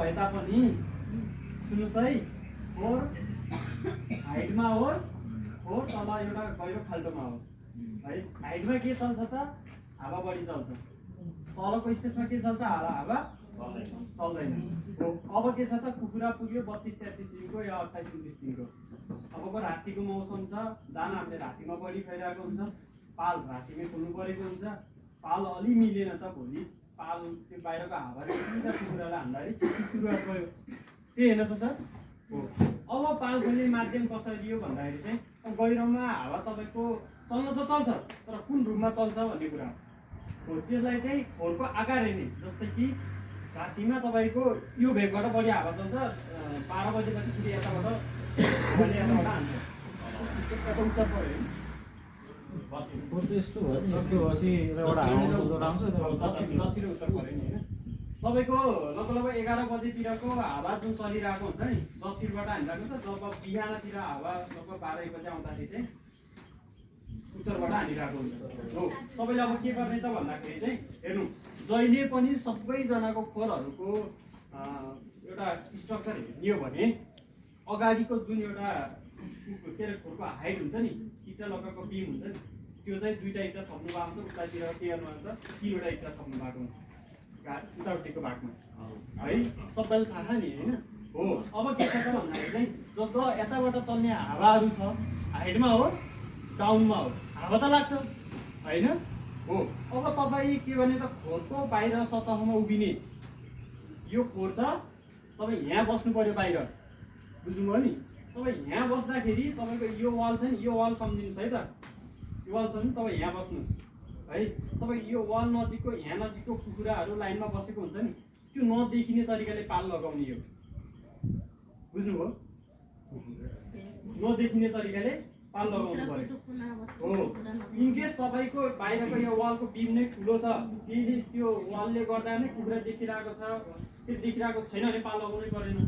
भए तापनि सुन्नुहोस् है, फोहोर हाइटमा होस्, फोहोर तल एउटा गहिरो खाल्टोमा होस् है। हाइटमा के चल्छ त? हावा बढी चल्छ। तलको स्पेसमा के चल्छ? हावा चल्दैन। हो, अब के छ त? कुखुरा पुग्यो 32-33 दिनको या 28-29 दिनको। अबको रातिको मौसम छ, दाना हामीले रातिमा बढी खाइरहेको हुन्छ, पाल रातिमै खोल्नु परेको हुन्छ। पाल अलि मिलेन त भोलि पाल त्यो बाहिरको हावाले सिधा कुखुरालाई हान्दाखेरि चिप्ने सुरुवात भयो। त्यही होइन त सर? हो। अब पाल खोल्ने माध्यम कसरी हो भन्दाखेरि चाहिँ गहिरोमा हावा तपाईँको चल्न त चल्छ, तर कुन रूपमा चल्छ भन्ने कुरा हो। त्यसलाई चाहिँ खोरको आकार हेर्ने, जस्तै कि रातिमा तपाईँको यो भेगबाट बढी हावा चल्छ, 12 बजेपछि फेरि यताबाट हावाले यताबाट हान्छ। त्यसको उत्तर पऱ्यो है। यस्तो भयो जस्तो बसी एउटा दक्षिण उत्तर पऱ्यो नि होइन। तपाईँको लगभग 11 बजेतिरको हावा जुन चलिरहेको हुन्छ नि, दक्षिणबाट हानिरहेको छ। जब बिहानतिर हावा लगभग 12-1 बजे आउँदाखेरि चाहिँ उत्तरबाट हानिरहेको हुन्छ। हो, तपाईँले अब के गर्ने त भन्दाखेरि चाहिँ हेर्नु, जहिले पनि सबैजनाको खोरहरूको एउटा स्ट्रक्चर हेर्ने हो भने अगाडिको जुन एउटा के अरे खोरको हाइट हुन्छ नि, इँटा लगाएको बिम हुन्छ नि, त्यो चाहिँ 2टा इँटा थप्नु भएको हुन्छ। उतातिर के गर्नुहुन्छ? 3वटा इँटा थप्नु भएको हुन्छ उतापट्टिको भागमा है। सबैलाई थाहा नि होइन? हो। अब के छ त भन्दाखेरि चाहिँ जब यताबाट चल्ने हावाहरू छ, हाइटमा होस् डाउनमा होस्, हावा त लाग्छ होइन? हो। अब तपाईँ के गर्ने त? खोरको बाहिर सतहमा उभिने यो खोर छ, तपाईँ यहाँ बस्नु पर्यो बाहिर, बुझ्नुभयो नि? तपाईँ यहाँ बस्दाखेरि तपाईँको यो वाल छ नि, यो वाल सम्झिनुहोस् है त। यो वाल छ नि, तपाईँ यहाँ बस्नुहोस् है। तपाईँ यो वाल नजिकको यहाँ नजिकको कुखुराहरू लाइनमा बसेको हुन्छ नि, त्यो नदेखिने तरिकाले पाल लगाउने हो, बुझ्नुभयो? नदेखिने तरिकाले पाल लगाउनु पर्यो। हो। इनकेस तपाईँको बाहिरको यो वालको बिम नै ठुलो छ, त्यो वालले गर्दा नै कुखुरा देखिरहेको छ, त्यो देखिरहेको छैन भने पाल लगाउनै परेन,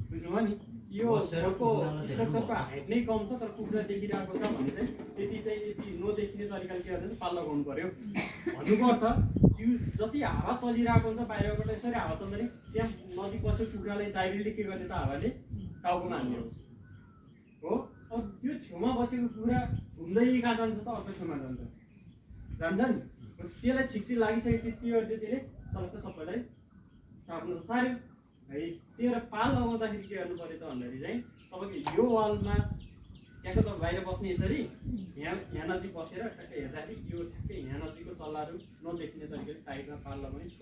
बुझ्नुभयो नि? यो खोरको स्ट्रक्चरको हाइट नै कम छ तर कुखुरा देखिरहेको छ भने चाहिँ यति नदेखिने तरिकाले के गर्दैन? पाल लगाउनु पर्यो भन्नुको अर्थ। त्यो जति हावा चलिरहेको हुन्छ बाहिरबाट यसरी हावा चल्दाखेरि त्यहाँ नजिक बसेको कुखुरालाई डाइरेक्टली के गर्ने त? हावाले टाउकोमा हान्ने हो। अब त्यो छेउमा बसेको कुखुरा घुम्दै कहाँ जान्छ त? अर्को छेउमा जान्छ नि। त्यसलाई छिक्सी लागिसकेपछि के गर्छ? त्यसले सबैलाई सार्नु सार्यो है। त्यो पाल लगाउँदाखेरि के गर्नु पर्यो त भन्दाखेरि चाहिँ तपाईँको यो वालमा त्यहाँको त बाहिर बस्ने यसरी यहाँ नजिक बसेर ठ्याक्कै हेर्दाखेरि यो ठ्याक्कै यहाँ नजिकको चल्लाहरू नदेखिने तरिकाले टाइटमा पाल लगाउने।